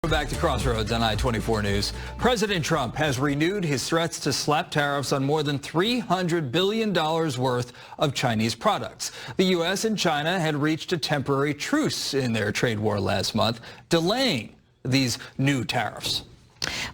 We're back to Crossroads on I24 News. President Trump has renewed his threats to slap tariffs on more than $300 billion worth of Chinese products. The U.S. and China had reached a temporary truce in their trade war last month, delaying these new tariffs.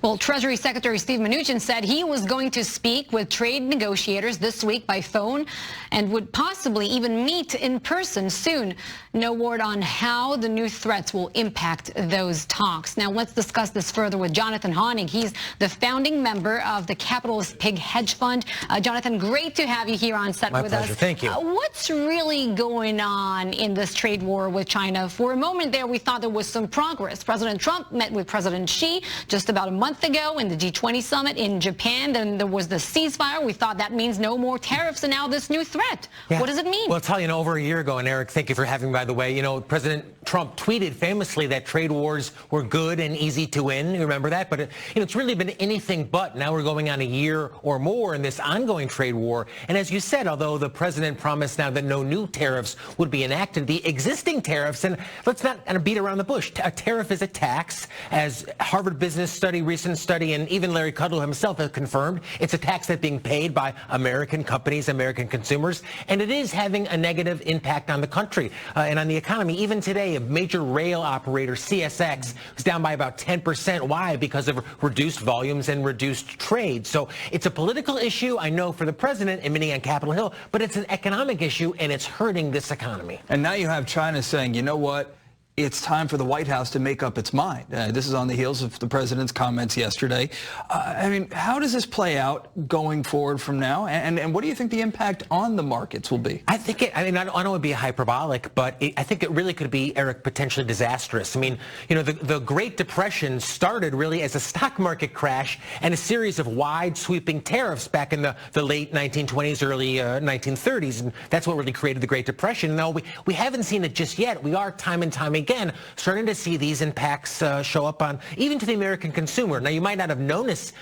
Well, Treasury Secretary Steve Mnuchin said he was going to speak with trade negotiators this week by phone and would possibly even meet in person soon. No word on how the new threats will impact those talks. Now, let's discuss this further with Jonathan Hoenig. He's the founding member of the Capitalist Pig Hedge Fund. Jonathan, great to have you here on set with us. My pleasure. Thank you. What's really going on in this trade war with China? For a moment there, we thought there was some progress. President Trump met with President Xi just about a month ago in the G20 summit in Japan. Then there was the ceasefire. We thought that means no more tariffs, and now this new threat. Yeah. What does it mean? Well, I'll tell you, over a year ago, and Eric, thank you for having me, by the way, President Trump tweeted famously that trade wars were good and easy to win. You remember that? But it's really been anything but. Now we're going on a year or more in this ongoing trade war. And as you said, although the president promised now that no new tariffs would be enacted, the existing tariffs, and let's not beat around the bush. A tariff is a tax, as Harvard Business Study, recent study, and even Larry Kudlow himself has confirmed. It's a tax that's being paid by American companies, American consumers, and it is having a negative impact on the country and on the economy. Even today, a major rail operator, CSX, is down by about 10%. Why? Because of reduced volumes and reduced trade. So it's a political issue, I know, for the president admitting on Capitol Hill, but it's an economic issue, and it's hurting this economy. And now you have China saying, you know what? It's time for the White House to make up its mind. This is on the heels of the president's comments yesterday. I mean, how does this play out going forward from now? And what do you think the impact on the markets will be? I think I don't want to be hyperbolic, but I think it really could be, Eric, potentially disastrous. I mean, the Great Depression started really as a stock market crash and a series of wide sweeping tariffs back in the late 1920s, early 1930s. And that's what really created the Great Depression. No, we haven't seen it just yet. We are time and time again starting to see these impacts show up on even to the American consumer. Now, you might not have noticed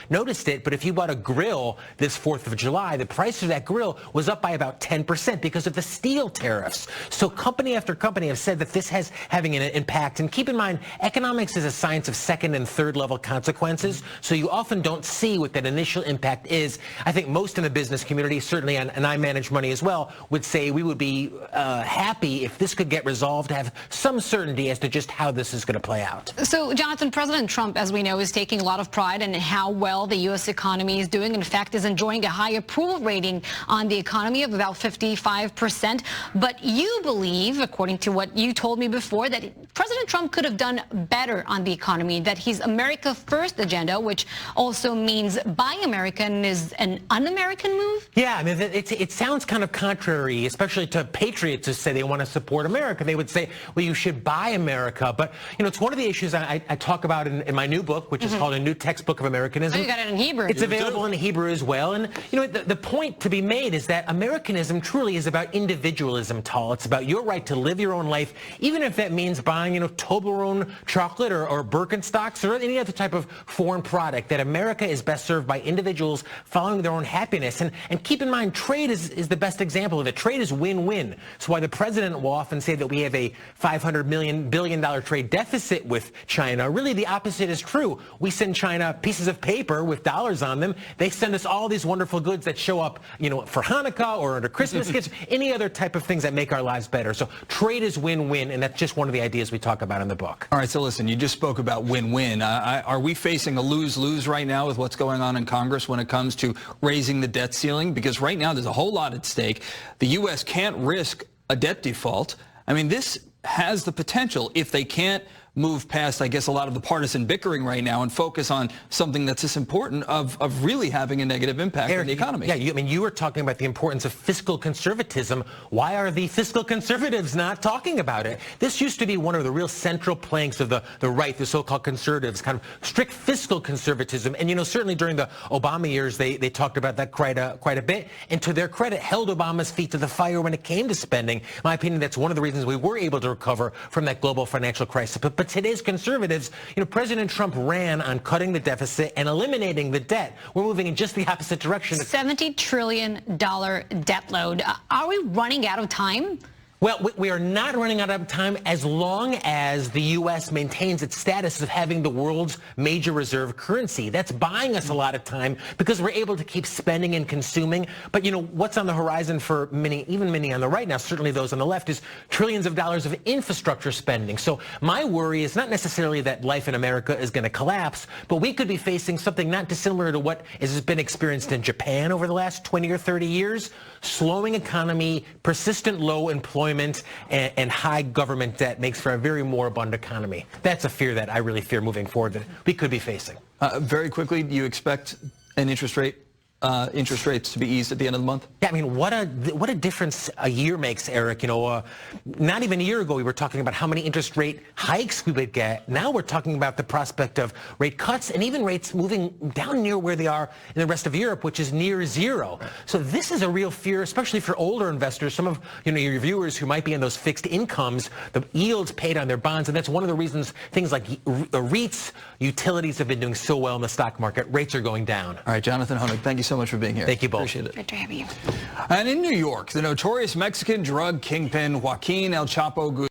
it, but if you bought a grill this 4th of July, the price of that grill was up by about 10% because of the steel tariffs. So company after company have said that this has having an impact. And keep in mind, economics is a science of second and third level consequences. So you often don't see what that initial impact is. I think most in the business community, certainly, and I manage money as well, would say we would be happy if this could get resolved, to have some certainty as to just how this is going to play out. So, Jonathan, President Trump, as we know, is taking a lot of pride in how well the U.S. economy is doing. In fact, is enjoying a high approval rating on the economy of about 55%. But you believe, according to what you told me before, that President Trump could have done better on the economy, that his America First agenda, which also means Buy American, is an un-American move? Yeah, I mean, it sounds kind of contrary, especially to patriots who say they want to support America. They would say, well, you should buy America. But, it's one of the issues I talk about in my new book, which is called A New Textbook of Americanism. Oh, you got it in Hebrew. It's available in Hebrew as well. And, the point to be made is that Americanism truly is about individualism, Tal. It's about your right to live your own life, even if that means buying, Toblerone chocolate or Birkenstocks or any other type of foreign product, that America is best served by individuals following their own happiness. And keep in mind, trade is the best example of it. Trade is win-win. So while the president will often say that we have a $500 billion trade deficit with China, really the opposite is true. We send China pieces of paper with dollars on them. They send us all these wonderful goods that show up, for Hanukkah or under Christmas gifts, any other type of things that make our lives better. So trade is win-win, and that's just one of the ideas we talk about in the book. All right, so listen, you just spoke about win-win. Are we facing a lose-lose right now with what's going on in Congress when it comes to raising the debt ceiling? Because right now there's a whole lot at stake. The U.S. can't risk a debt default. I mean, this has the potential, if they can't move past, I guess, a lot of the partisan bickering right now and focus on something that's this important of really having a negative impact on the economy. Yeah, you were talking about the importance of fiscal conservatism. Why are the fiscal conservatives not talking about it? This used to be one of the real central planks of the right, the so-called conservatives, kind of strict fiscal conservatism. And, certainly during the Obama years, they talked about that quite a bit. And to their credit, held Obama's feet to the fire when it came to spending. In my opinion, that's one of the reasons we were able to recover from that global financial crisis. But today's conservatives, President Trump ran on cutting the deficit and eliminating the debt. We're moving in just the opposite direction. $70 trillion debt load. Are we running out of time? Well, we are not running out of time as long as the U.S. maintains its status of having the world's major reserve currency. That's buying us a lot of time because we're able to keep spending and consuming. But, you know, what's on the horizon for many, even many on the right now, certainly those on the left, is trillions of dollars of infrastructure spending. So my worry is not necessarily that life in America is going to collapse, but we could be facing something not dissimilar to what has been experienced in Japan over the last 20 or 30 years. Slowing economy, persistent low employment, and high government debt makes for a very moribund economy. That's a fear that I really fear moving forward that we could be facing. Very quickly, do you expect an interest rates to be eased at the end of the month? Yeah, I mean, what a difference a year makes, Eric. You know, not even a year ago we were talking about how many interest rate hikes we would get. Now we're talking about the prospect of rate cuts and even rates moving down near where they are in the rest of Europe, which is near zero. So this is a real fear, especially for older investors. Some of your viewers who might be in those fixed incomes, the yields paid on their bonds, and that's one of the reasons things like REITs, utilities have been doing so well in the stock market. Rates are going down. All right, Jonathan Hoenig, thank you so much for being here. Thank you both. Appreciate it. Good to have you. And in New York, the notorious Mexican drug kingpin Joaquin El Chapo Guzman